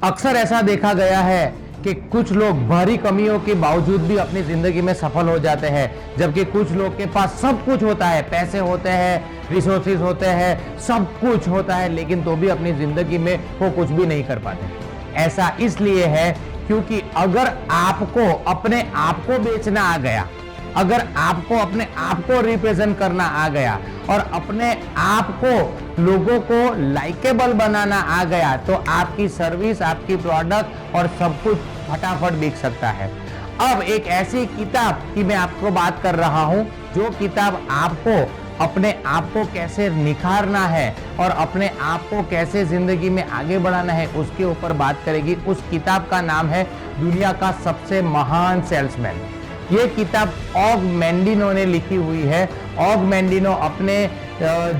अक्सर ऐसा देखा गया है कि कुछ लोग भारी कमियों के बावजूद भी अपनी जिंदगी में सफल हो जाते हैं, जबकि कुछ लोग के पास सब कुछ होता है, पैसे होते हैं, रिसोर्सेज होते हैं, सब कुछ होता है, लेकिन तो भी अपनी जिंदगी में वो कुछ भी नहीं कर पाते। ऐसा इसलिए है क्योंकि अगर आपको अपने आप को बेचना आ गया, अगर आपको अपने आप को रिप्रेजेंट करना आ गया और अपने आप को लोगों को लाइकेबल बनाना आ गया, तो आपकी सर्विस, आपकी प्रोडक्ट और सब कुछ फटाफट बिक सकता है। अब एक ऐसी किताब की मैं आपको बात कर रहा हूं, जो किताब आपको अपने आप को कैसे निखारना है और अपने आप को कैसे जिंदगी में आगे बढ़ाना है, उसके ऊपर बात करेगी। उस किताब का नाम है दुनिया का सबसे महान सेल्समैन। ये किताब ऑग मैंडिनो ने लिखी हुई है। ऑग मैंडिनो अपने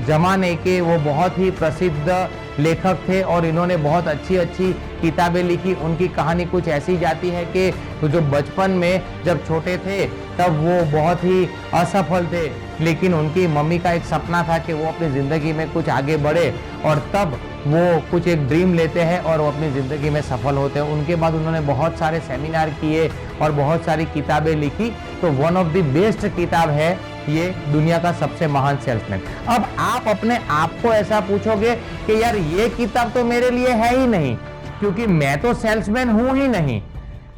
जमाने के वो बहुत ही प्रसिद्ध लेखक थे और इन्होंने बहुत अच्छी अच्छी किताबें लिखी। उनकी कहानी कुछ ऐसी जाती है कि जो बचपन में जब छोटे थे तब वो बहुत ही असफल थे, लेकिन उनकी मम्मी का एक सपना था कि वो अपनी ज़िंदगी में कुछ आगे बढ़े और तब वो कुछ एक ड्रीम लेते हैं और वो अपनी ज़िंदगी में सफल होते हैं। उनके बाद उन्होंने बहुत सारे सेमिनार किए और बहुत सारी किताबें लिखी। तो वन ऑफ द बेस्ट किताब है ये, दुनिया का सबसे महान सेल्समैन। अब आप अपने आप को ऐसा पूछोगे कि यार ये किताब तो मेरे लिए है ही नहीं, क्योंकि मैं तो सेल्समैन हूं ही नहीं,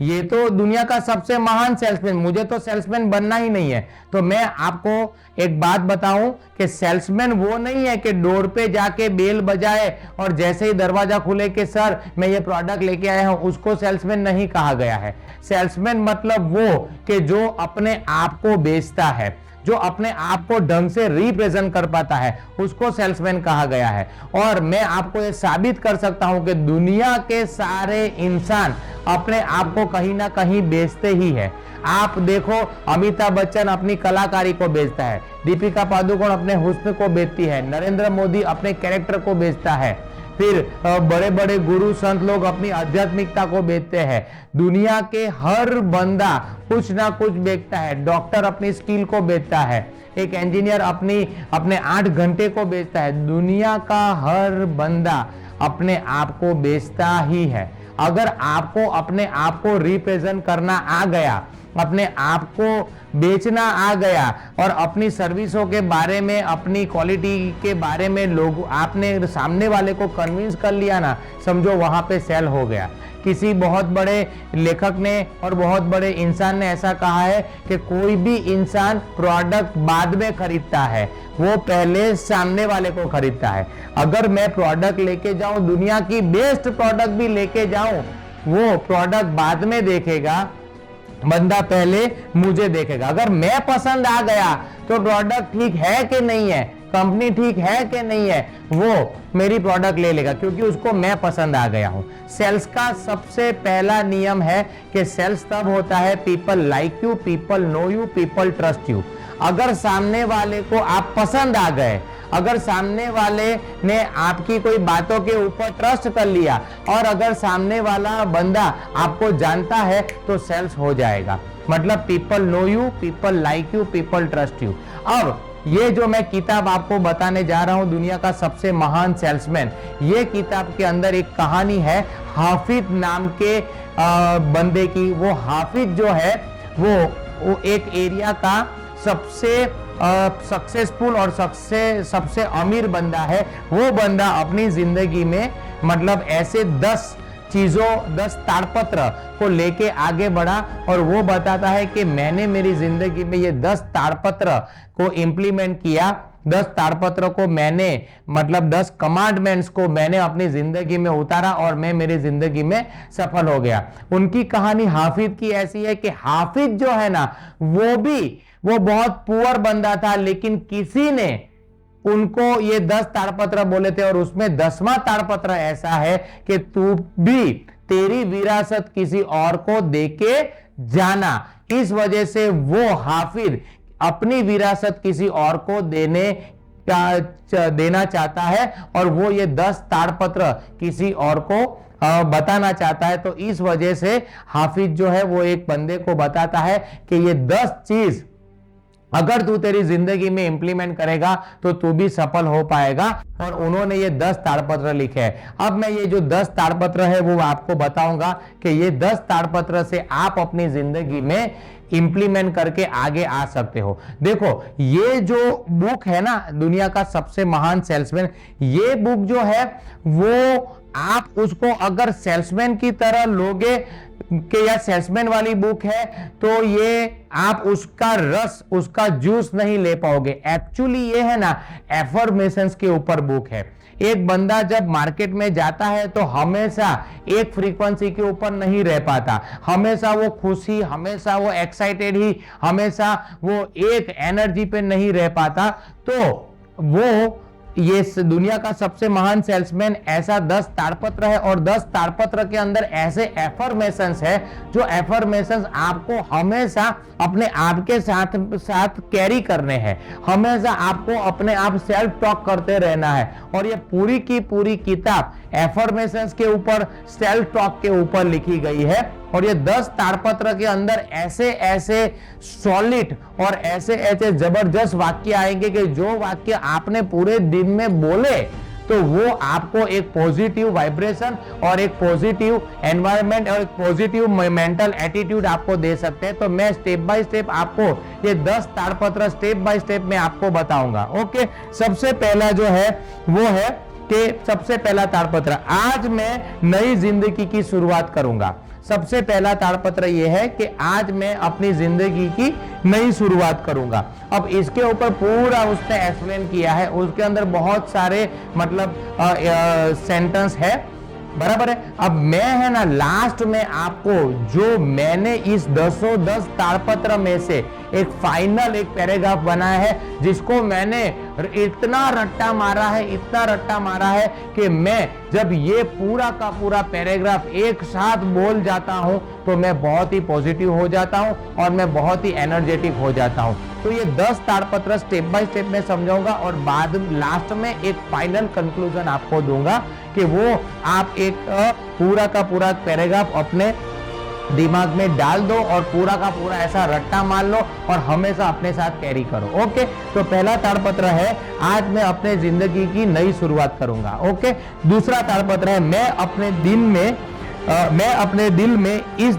ये तो दुनिया का सबसे महान सेल्समैन, मुझे तो सेल्समैन बनना ही नहीं है। तो मैं आपको एक बात बताऊं कि सेल्समैन वो नहीं है कि डोर पे जाके बेल बजाए और जैसे ही दरवाजा खुले कि सर मैं ये प्रोडक्ट लेके आया हूं, उसको सेल्समैन नहीं कहा गया है। सेल्समैन मतलब वो कि जो अपने आप को बेचता है, जो अपने आप को ढंग से रिप्रेजेंट कर पाता है, उसको सेल्समैन कहा गया है। और मैं आपको ये साबित कर सकता हूं कि दुनिया के सारे इंसान अपने आप को कहीं ना कहीं बेचते ही है। आप देखो, अमिताभ बच्चन अपनी कलाकारी को बेचता है, दीपिका पादुकोण अपने हुस्न को बेचती है, नरेंद्र मोदी अपने कैरेक्टर को बेचता है, फिर बड़े बड़े गुरु संत लोग अपनी आध्यात्मिकता को बेचते हैं। दुनिया के हर बंदा कुछ ना कुछ बेचता है। डॉक्टर अपनी स्किल को बेचता है, एक इंजीनियर अपने 8 घंटे को बेचता है। दुनिया का हर बंदा अपने आप को बेचता ही है। अगर आपको अपने आप को रिप्रेजेंट करना आ गया, अपने आप को बेचना आ गया और अपनी सर्विसों के बारे में, अपनी क्वालिटी के बारे में लोग आपने सामने वाले को कन्विंस कर लिया ना, समझो वहां पे सेल हो गया। किसी बहुत बड़े लेखक ने और बहुत बड़े इंसान ने ऐसा कहा है कि कोई भी इंसान प्रोडक्ट बाद में खरीदता है, वो पहले सामने वाले को खरीदता है। अगर मैं प्रोडक्ट लेके जाऊं, दुनिया की बेस्ट प्रोडक्ट भी लेके जाऊं, वो प्रोडक्ट बाद में देखेगा, बंदा पहले मुझे देखेगा। अगर मैं पसंद आ गया तो प्रोडक्ट ठीक है कि नहीं है, कंपनी ठीक है कि नहीं है, वो मेरी प्रोडक्ट ले लेगा, क्योंकि उसको मैं पसंद आ गया हूं। सेल्स का सबसे पहला नियम है कि सेल्स तब होता है people like you, people know you, people trust you. अगर सामने वाले को आप पसंद आ गए, अगर सामने वाले ने आपकी कोई बातों के ऊपर ट्रस्ट कर लिया और अगर सामने वाला बंदा आपको जानता है, तो सेल्स हो जाएगा। मतलब people know you, people like you, people trust you. अब ये जो मैं किताब आपको बताने जा रहा हूं, दुनिया का सबसे महान सेल्समैन, ये किताब के अंदर एक कहानी है हाफिज नाम के बंदे की। वो हाफिज जो है वो एक एरिया का सबसे सक्सेसफुल और सबसे अमीर बंदा है। वो बंदा अपनी जिंदगी में मतलब ऐसे 10 ताड़पत्र को लेके आगे बढ़ा और वो बताता है कि मैंने मेरी जिंदगी में ये 10 ताड़पत्र को इंप्लीमेंट किया। 10 ताड़पत्र को मैंने मतलब 10 कमांडमेंट्स को मैंने अपनी जिंदगी में उतारा और मैं मेरी जिंदगी में सफल हो गया। उनकी कहानी हाफिज की ऐसी है कि हाफिज जो है ना, वो बहुत पुअर बंदा था, लेकिन किसी ने उनको ये 10 ताड़पत्र बोले थे और उसमें 10वां ताड़पत्र ऐसा है कि तू भी तेरी विरासत किसी और को देके जाना। इस वजह से वो हाफिज अपनी विरासत किसी और को देना चाहता है और वो ये 10 ताड़पत्र किसी और को बताना चाहता है। तो इस वजह से हाफिज जो है वो एक बंदे को बताता है कि ये 10 चीज अगर तू तेरी जिंदगी में इंप्लीमेंट करेगा तो तू भी सफल हो पाएगा। और उन्होंने ये 10 ताड़पत्र लिखे हैं। अब मैं ये जो 10 ताड़पत्र है वो आपको बताऊंगा कि ये 10 ताड़पत्र से आप अपनी जिंदगी में इंप्लीमेंट करके आगे आ सकते हो। देखो ये जो बुक है ना, दुनिया का सबसे महान सेल्समैन, ये बुक जो है वो आप उसको अगर सेल्समैन की तरह लोगे कि या सेल्समैन वाली बुक है तो ये आप उसका रस, उसका जूस नहीं ले पाओगे। एक्चुअली ये है ना एफर्मेशंस के ऊपर बुक है। एक बंदा जब मार्केट में जाता है तो हमेशा एक फ्रीक्वेंसी के ऊपर नहीं रह पाता, हमेशा वो खुशी, हमेशा वो एक्साइटेड ही, हमेशा वो एक एनर्जी पे नहीं रह पाता। तो वो ये दुनिया का सबसे महान सेल्समैन ऐसा 10 ताड़पत्र है और 10 ताड़पत्र के अंदर ऐसे एफर्मेशंस है जो एफर्मेशंस आपको हमेशा अपने आप के साथ साथ कैरी करने हैं। हमेशा आपको अपने आप सेल्फ टॉक करते रहना है। और ये पूरी की पूरी किताब एफर्मेशंस के ऊपर, सेल्फ टॉक के ऊपर लिखी गई है। और ये 10 ताड़पत्र के अंदर ऐसे ऐसे सॉलिड और ऐसे ऐसे जबरदस्त वाक्य आएंगे कि जो वाक्य आपने पूरे दिन में बोले तो वो आपको एक पॉजिटिव वाइब्रेशन और एक पॉजिटिव एनवायरनमेंट और एक पॉजिटिव मेंटल एटीट्यूड आपको दे सकते हैं। तो मैं स्टेप बाय स्टेप आपको ये 10 ताड़पत्र स्टेप बाय स्टेप में आपको बताऊंगा। ओके, सबसे पहला जो है वो है कि सबसे पहला ताड़पत्र, आज मैं नई जिंदगी की शुरुआत करूंगा। सबसे पहला ताड़पत्र यह है कि आज मैं अपनी जिंदगी की नई शुरुआत करूंगा। अब इसके ऊपर पूरा उसने एक्सप्लेन किया है, उसके अंदर बहुत सारे मतलब सेंटेंस है, बराबर है। अब मैं है ना लास्ट में आपको जो मैंने इस 10 ताड़पत्र में से एक फाइनल एक पैराग्राफ बनाया है जिसको मैंने इतना रट्टा मारा है, इतना रट्टा मारा है कि मैं जब ये पूरा का पूरा पैराग्राफ एक साथ बोल जाता हूं तो मैं बहुत ही पॉजिटिव हो जाता हूं और मैं बहुत ही एनर्जेटिक हो जाता हूं। तो ये 10 ताड़पत्र स्टेप बाय स्टेप में समझाऊंगा और बाद लास्ट में एक फाइनल कंक्लूजन आपको दूंगा कि वो आप एक पूरा का पूरा पैराग्राफ अपने दिमाग में डाल दो और पूरा का पूरा ऐसा रट्टा मार लो और हमेशा अपने साथ कैरी करो। ओके, तो पहला ताड़पत्र है आज मैं अपने जिंदगी की नई शुरुआत करूंगा। ओके, दूसरा ताड़पत्र है मैं अपने दिल में इस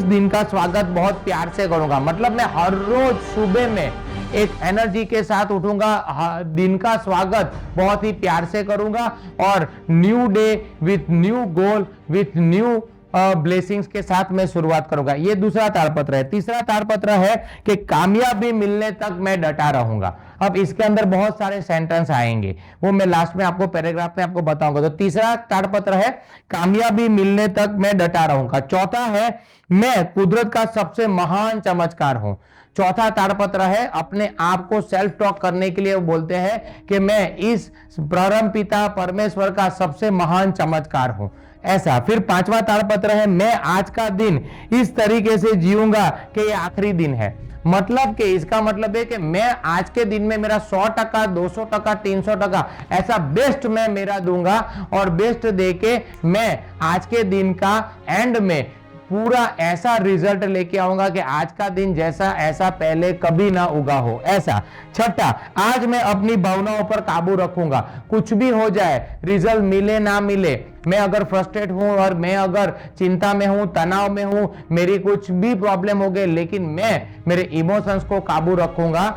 दिन का स्वागत बहुत प्यार से करूंगा। मतलब मैं हर रोज सुबह में एक एनर्जी के साथ उठूंगा, दिन का स्वागत बहुत ही प्यार से करूंगा और new day with new goal with new blessings के साथ मैं शुरुआत करूंगा। ये दूसरा ताड़पत्र है। तीसरा ताड़पत्र है कि कामयाबी मिलने तक मैं डटा रहूंगा। अब इसके अंदर बहुत सारे सेंटेंस आएंगे, वो मैं लास्ट में आपको पैराग्राफ में आपको बताऊंगा। तो तीसरा ताड़पत्र है कामयाबी मिलने तक मैं डटा रहूंगा। चौथा है मैं कुदरत का सबसे महान चमत्कार हूं। चौथा ताड़पत्र है अपने आप को सेल्फ टॉक करने के लिए वो बोलते हैं कि मैं इस परम पिता परमेश्वर का सबसे महान चमत्कार हूं, ऐसा। फिर पांचवा ताड़पत्र है मैं आज का दिन इस तरीके से जीऊंगा कि ये आखिरी दिन है। मतलब कि इसका मतलब है कि मैं आज के दिन में मेरा 100%, 200%, 300% ऐसा बेस्ट मैं मेरा दूंगा और बेस्ट देके मैं आज के दिन का एंड में पूरा ऐसा रिजल्ट लेके आऊंगा कि आज का दिन जैसा ऐसा पहले कभी ना उगा हो, ऐसा। छठा, आज मैं अपनी भावनाओं पर काबू रखूंगा। कुछ भी हो जाए, रिजल्ट मिले ना मिले, मैं अगर फ्रस्ट्रेट हूं और मैं अगर चिंता में हूं, तनाव में हूं, मेरी कुछ भी प्रॉब्लम हो गई, लेकिन मैं मेरे इमोशंस को काबू रखूंगा,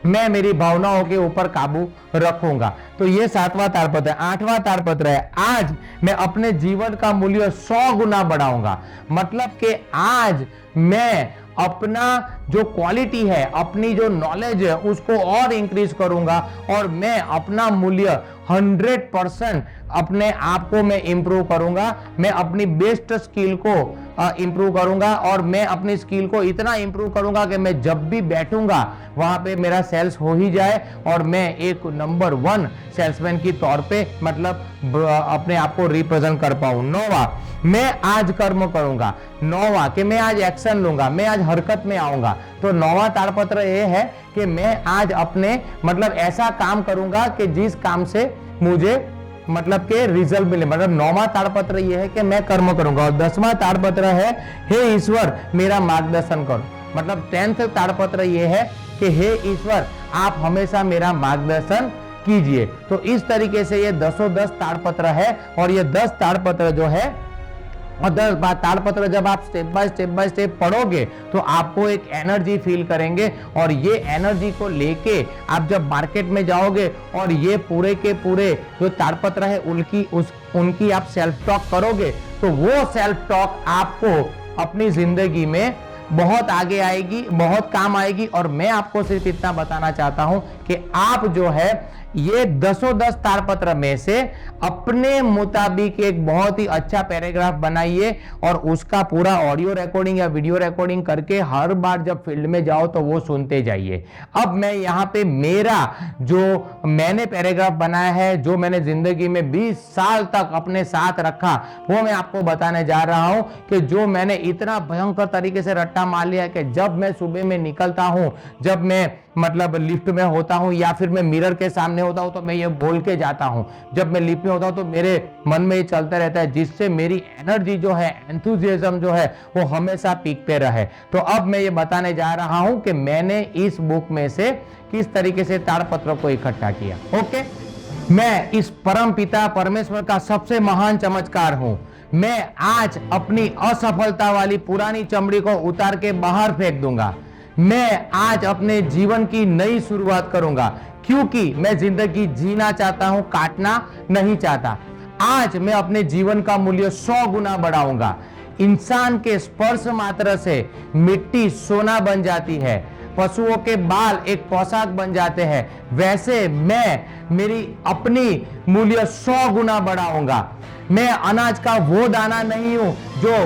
मैं मेरी भावनाओं के ऊपर काबू रखूंगा। तो ये 7वां ताड़पत्र है। 8वां ताड़पत्र है आज मैं अपने जीवन का मूल्य 100 गुना बढ़ाऊंगा। मतलब कि आज मैं अपना जो क्वालिटी है, अपनी जो नॉलेज है उसको और इंक्रीज करूंगा और मैं अपना मूल्य 100% अपने आप को मैं इंप्रूव करूंगा। मैं अपनी बेस्ट स्किल को इंप्रूव करूंगा और मैं अपनी स्किल को इतना इंप्रूव करूंगा कि मैं जब भी बैठूंगा वहां पे मेरा सेल्स हो ही जाए और मैं एक नंबर 1 सेल्समैन की तौर पे मतलब अपने आप को रिप्रेजेंट कर पाऊं। 9वां, मैं आज कर्म करूंगा। 9वां कि मैं आज एक्शन लूंगा, मैं आज हरकत में आऊंगा। तो 9वां ताड़पत्र ये है कि मैं आज अपने मतलब ऐसा काम करूंगा कि जिस काम से मुझे मतलब के रिजल्ट मिले। मतलब 9वां ताड़पत्र यह है कि मैं कर्म करूंगा। और 10वां ताड़पत्र है हे ईश्वर मेरा मार्गदर्शन करो। मतलब 10th ताड़पत्र यह है कि हे ईश्वर, आप हमेशा मेरा मार्गदर्शन कीजिए। तो इस तरीके से ये 10 ताड़पत्र है, और ये 10 ताड़पत्र जो है, और 10 ताड़पत्र जब आप स्टेप बाय स्टेप पढ़ोगे तो आपको एक एनर्जी फील करेंगे, और ये एनर्जी को लेके आप जब मार्केट में जाओगे और ये पूरे के पूरे जो ताड़पत्र है उनकी आप सेल्फ टॉक करोगे, तो वो सेल्फ टॉक आपको अपनी जिंदगी में बहुत आगे आएगी, बहुत काम आएगी। और मैं आपको सिर्फ इतना बताना चाहता हूं कि आप जो है ये 10 ताड़पत्र में से अपने मुताबिक एक बहुत ही अच्छा पैराग्राफ बनाइए, और उसका पूरा ऑडियो रिकॉर्डिंग या वीडियो रिकॉर्डिंग करके हर बार जब फील्ड में जाओ तो वो सुनते जाइए। अब मैं यहाँ पे मेरा जो मैंने पैराग्राफ बनाया है, जो मैंने जिंदगी में 20 साल तक अपने साथ रखा, वो मैं आपको बताने जा रहा हूं कि जो मैंने इतना भयंकर तरीके से रट्टा मार लिया कि जब मैं सुबह में निकलता हूं, जब मैं मतलब लिफ्ट में होता हूं या फिर मैं मिरर के सामने होता हूं, तो मैं ये बोल के जाता हूं। जब मैं लिफ्ट में होता हूं तो मेरे मन में ये चलता रहता है, जिससे मेरी एनर्जी जो है, एंथुसियाज्म जो है, वो हमेशा पीक पे रहे। तो अब मैं ये बताने जा रहा हूं कि मैंने इस बुक में से किस तरीके से ताड़पत्रों को इकट्ठा किया। ओके, मैं इस परम पिता परमेश्वर का सबसे महान चमत्कार हूं। मैं आज अपनी असफलता वाली पुरानी चमड़ी को उतार के बाहर फेंक दूंगा। मैं आज अपने जीवन की नई शुरुआत करूंगा, क्योंकि मैं जिंदगी जीना चाहता हूं, काटना नहीं चाहता। आज मैं अपने जीवन का मूल्य 100 गुना बढ़ाऊंगा। इंसान के स्पर्श मात्र से मिट्टी सोना बन जाती है, पशुओं के बाल एक पोशाक बन जाते हैं, वैसे मैं मेरी अपनी मूल्य 100 गुना बढ़ाऊंगा। मैं अनाज का वो दाना नहीं हूं जो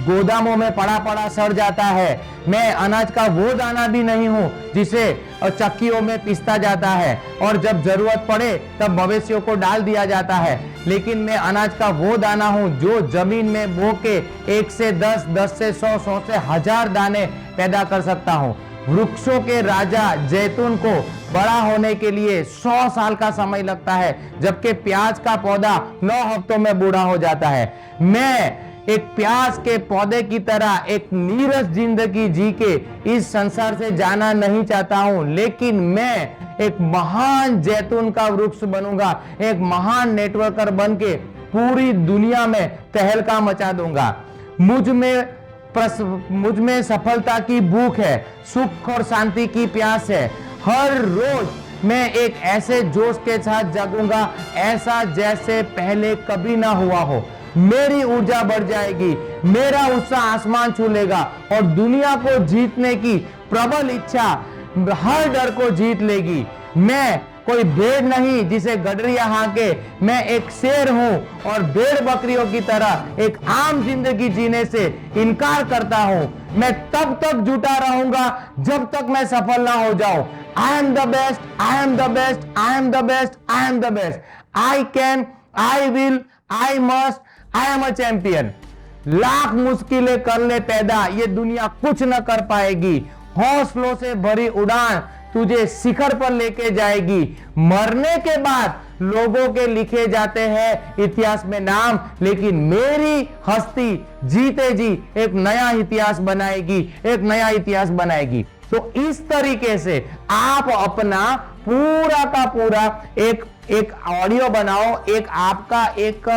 गोदामों में पड़ा पड़ा सड़ जाता है। मैं अनाज का वो दाना भी नहीं हूं जिसे चक्कियों में पीसा जाता है और जब जरूरत पड़े तब मवेशियों को डाल दिया जाता है। लेकिन मैं अनाज का वो दाना हूं जो जमीन में बो के 1 से 10, 10 से 100, 100 से 1000 दाने पैदा कर सकता हूं। वृक्षों के राजा जैतून को बड़ा होने के लिए 100 साल का समय लगता है, जबकि प्याज का पौधा 9 हफ्तों में बूढ़ा हो जाता है। मैं एक प्याज के पौधे की तरह एक नीरस जिंदगी जी के इस संसार से जाना नहीं चाहता हूं, लेकिन मैं एक महान जैतून का वृक्ष बनूंगा, एक महान नेटवर्कर बन के पूरी दुनिया में तहलका मचा दूंगा। मुझ में सफलता की भूख है, सुख और शांति की प्यास है। हर रोज मैं एक ऐसे जोश के साथ जागूंगा, ऐसा जैसे पहले कभी ना हुआ हो। मेरी ऊर्जा बढ़ जाएगी, मेरा उत्साह आसमान छू लेगा और दुनिया को जीतने की प्रबल इच्छा हर डर को जीत लेगी। मैं कोई भेड़ नहीं जिसे गडरिया हाके, मैं एक शेर हूं और भेड़ बकरियों की तरह एक आम जिंदगी जीने से इनकार करता हूं। मैं तब तक जुटा रहूंगा जब तक मैं सफल ना हो जाऊं। I am the best, I am the best, I am the best, I am the best. I can, I will, I must, I am a champion. Lakh मुश्किलें कर ले पैदा, ये दुनिया कुछ न कर पाएगी। हौसलों से भरी उड़ान तुझे शिखर पर लेके जाएगी। मरने के बाद लोगों के लिखे जाते हैं इतिहास में नाम, लेकिन मेरी हस्ती जीते जी एक नया इतिहास बनाएगी, एक नया इतिहास बनाएगी। तो इस तरीके से आप अपना पूरा का पूरा एक ऑडियो बनाओ, एक आपका एक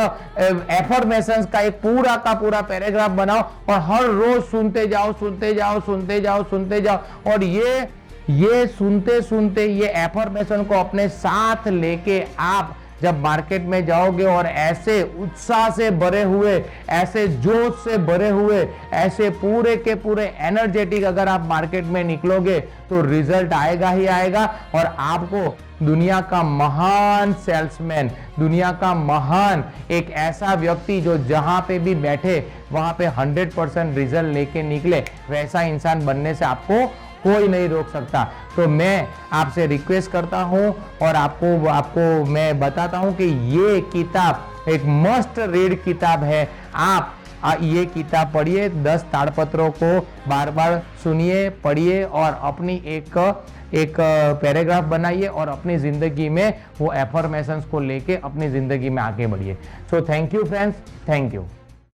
एफर्मेशंस का एक पूरा का पूरा पैराग्राफ बनाओ और हर रोज सुनते जाओ, सुनते जाओ, सुनते जाओ, सुनते जाओ। और ये सुनते सुनते ये एफर्मेशन को अपने साथ लेके आप जब मार्केट में जाओगे और ऐसे उत्साह से भरे हुए, ऐसे जोश से भरे हुए, ऐसे पूरे के पूरे एनर्जेटिक अगर आप मार्केट में निकलोगे तो रिजल्ट आएगा ही आएगा। और आपको दुनिया का महान सेल्समैन, दुनिया का महान एक ऐसा व्यक्ति जो जहां पे भी बैठे वहां पे 100% रिजल्ट लेके निकले, वैसा इंसान बनने से आपको कोई नहीं रोक सकता। तो मैं आपसे रिक्वेस्ट करता हूं और आपको मैं बताता हूं कि ये किताब एक मस्ट रीड किताब है। आप ये किताब पढ़िए, 10 ताड़पत्रों को बार बार सुनिए, पढ़िए और अपनी एक पैराग्राफ बनाइए और अपनी जिंदगी में वो एफर्मेशंस को लेके अपनी जिंदगी में आगे बढ़िए। So thank you friends, thank you.